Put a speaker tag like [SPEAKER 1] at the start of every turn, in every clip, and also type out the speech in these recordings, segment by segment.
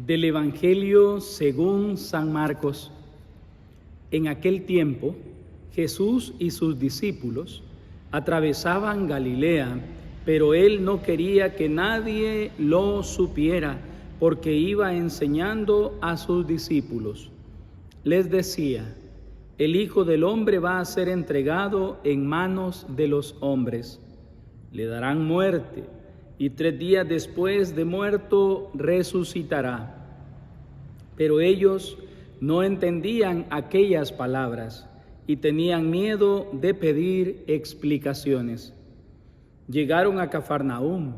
[SPEAKER 1] Del Evangelio según San Marcos. En aquel tiempo, Jesús y sus discípulos atravesaban Galilea, pero él no quería que nadie lo supiera, porque iba enseñando a sus discípulos. Les decía: el Hijo del Hombre va a ser entregado en manos de los hombres. Le darán muerte, y 3 días después de muerto resucitará. Pero ellos no entendían aquellas palabras y tenían miedo de pedir explicaciones. Llegaron a Cafarnaúm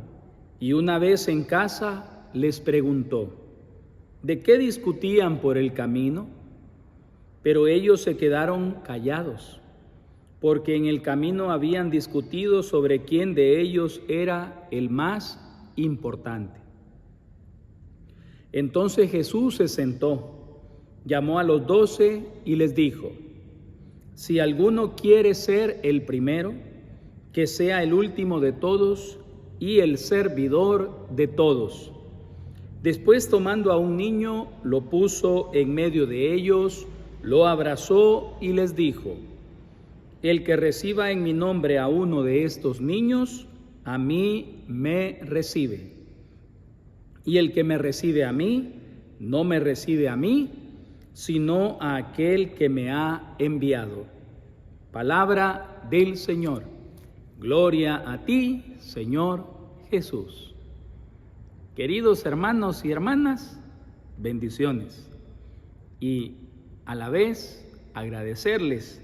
[SPEAKER 1] y una vez en casa les preguntó: ¿de qué discutían por el camino? Pero ellos se quedaron callados, porque en el camino habían discutido sobre quién de ellos era el más importante. Entonces Jesús se sentó, llamó a los 12 y les dijo: si alguno quiere ser el primero, que sea el último de todos y el servidor de todos. Después, tomando a un niño, lo puso en medio de ellos, lo abrazó y les dijo: el que reciba en mi nombre a uno de estos niños, a mí me recibe. Y el que me recibe a mí, no me recibe a mí, sino a aquel que me ha enviado. Palabra del Señor. Gloria a ti, Señor Jesús. Queridos hermanos y hermanas, bendiciones. Y a la vez agradecerles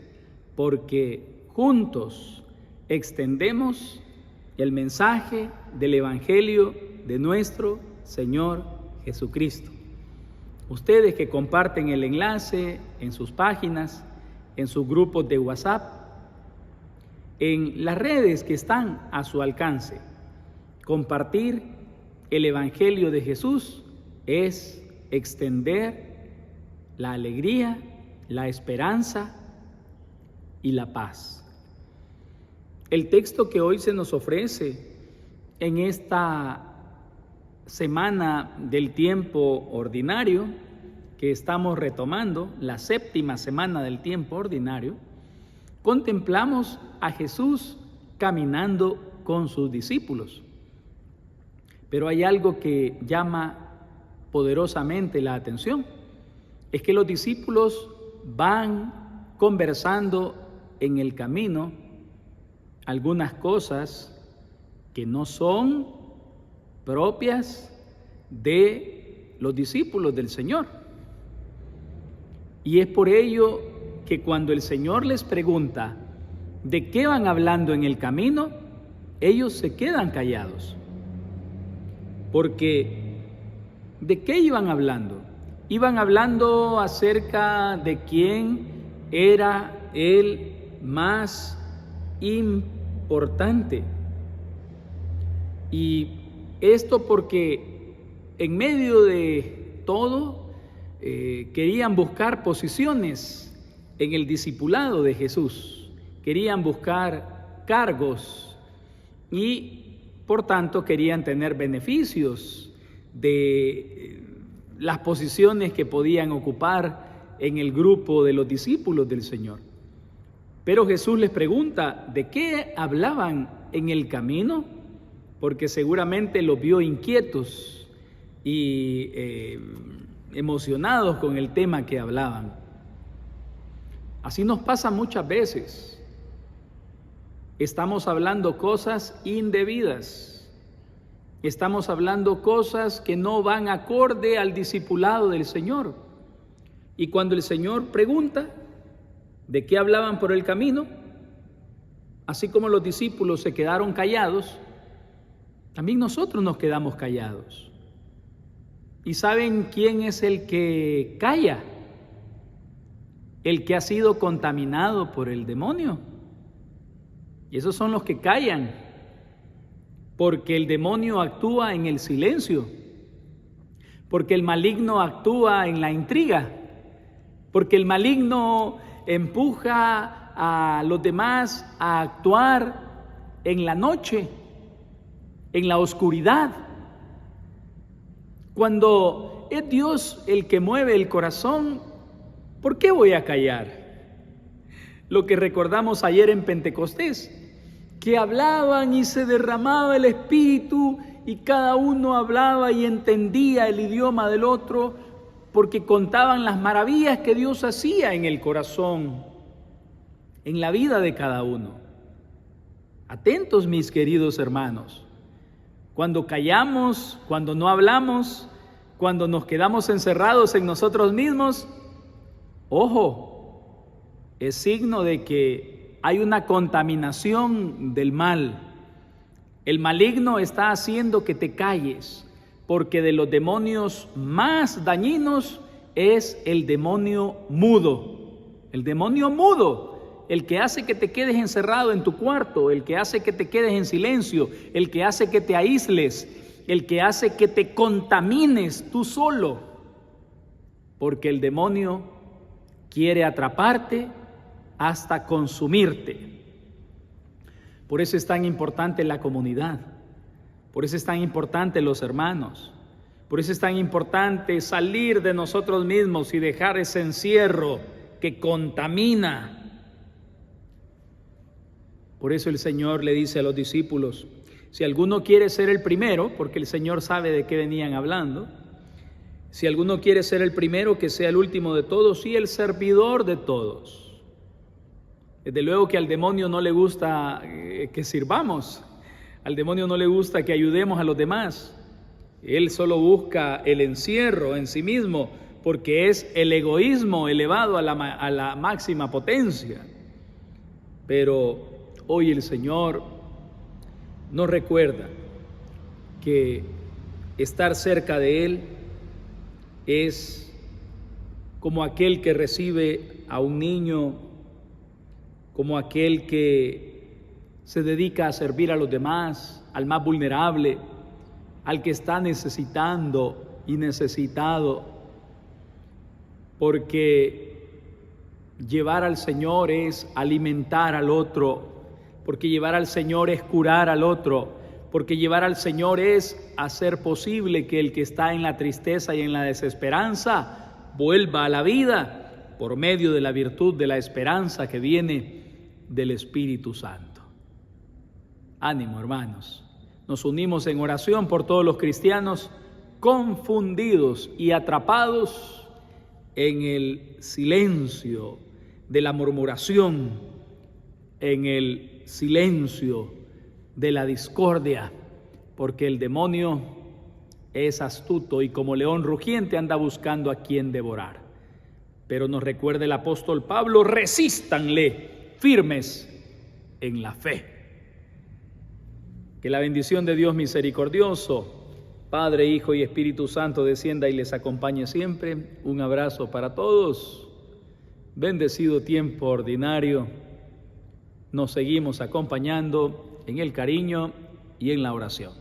[SPEAKER 1] porque juntos extendemos el mensaje del Evangelio de nuestro Señor Jesucristo. Ustedes que comparten el enlace en sus páginas, en sus grupos de WhatsApp, en las redes que están a su alcance, compartir el Evangelio de Jesús es extender la alegría, la esperanza y la paz. El texto que hoy se nos ofrece en esta semana del tiempo ordinario, que estamos retomando, la 7ª semana del tiempo ordinario, contemplamos a Jesús caminando con sus discípulos. Pero hay algo que llama poderosamente la atención, es que los discípulos van conversando en el camino algunas cosas que no son propias de los discípulos del Señor. Y es por ello que cuando el Señor les pregunta de qué van hablando en el camino, ellos se quedan callados. Porque ¿de qué iban hablando? Iban hablando acerca de quién era el más importante. Y esto porque en medio de todo querían buscar posiciones en el discipulado de Jesús, querían buscar cargos y por tanto querían tener beneficios de las posiciones que podían ocupar en el grupo de los discípulos del Señor. Pero Jesús les pregunta: ¿de qué hablaban en el camino? Porque seguramente los vio inquietos y emocionados con el tema que hablaban. Así nos pasa muchas veces. Estamos hablando cosas indebidas. Estamos hablando cosas que no van acorde al discipulado del Señor. Y cuando el Señor pregunta de qué hablaban por el camino, así como los discípulos se quedaron callados, también nosotros nos quedamos callados. ¿Y saben quién es el que calla? El que ha sido contaminado por el demonio. Y esos son los que callan, porque el demonio actúa en el silencio, porque el maligno actúa en la intriga, porque el maligno empuja a los demás a actuar en la noche, en la oscuridad. Cuando es Dios el que mueve el corazón, ¿por qué voy a callar? Lo que recordamos ayer en Pentecostés, que hablaban y se derramaba el Espíritu y cada uno hablaba y entendía el idioma del otro porque contaban las maravillas que Dios hacía en el corazón, en la vida de cada uno. Atentos, mis queridos hermanos, cuando callamos, cuando no hablamos, cuando nos quedamos encerrados en nosotros mismos, ojo, es signo de que hay una contaminación del mal. El maligno está haciendo que te calles, porque de los demonios más dañinos es el demonio mudo. El demonio mudo, el que hace que te quedes encerrado en tu cuarto, el que hace que te quedes en silencio, el que hace que te aísles, el que hace que te contamines tú solo, porque el demonio quiere atraparte hasta consumirte. Por eso es tan importante la comunidad, por eso es tan importante los hermanos, por eso es tan importante salir de nosotros mismos y dejar ese encierro que contamina. Por eso el Señor le dice a los discípulos, si alguno quiere ser el primero, porque el Señor sabe de qué venían hablando, si alguno quiere ser el primero, que sea el último de todos y el servidor de todos. Desde luego que al demonio no le gusta que sirvamos, al demonio no le gusta que ayudemos a los demás. Él solo busca el encierro en sí mismo, porque es el egoísmo elevado a la máxima potencia. Pero hoy el Señor nos recuerda que estar cerca de Él es como aquel que recibe a un niño, como aquel que se dedica a servir a los demás, al más vulnerable, al que está necesitando y necesitado, porque llevar al Señor es alimentar al otro, porque llevar al Señor es curar al otro, porque llevar al Señor es hacer posible que el que está en la tristeza y en la desesperanza vuelva a la vida por medio de la virtud de la esperanza que viene del Espíritu Santo. Ánimo, hermanos. Nos unimos en oración por todos los cristianos confundidos y atrapados en el silencio de la murmuración, en el silencio de la discordia, porque el demonio es astuto y como león rugiente anda buscando a quien devorar. Pero nos recuerda el apóstol Pablo, resístanle firmes en la fe. Que la bendición de Dios misericordioso, Padre, Hijo y Espíritu Santo, descienda y les acompañe siempre. Un abrazo para todos. Bendecido tiempo ordinario. Nos seguimos acompañando en el cariño y en la oración.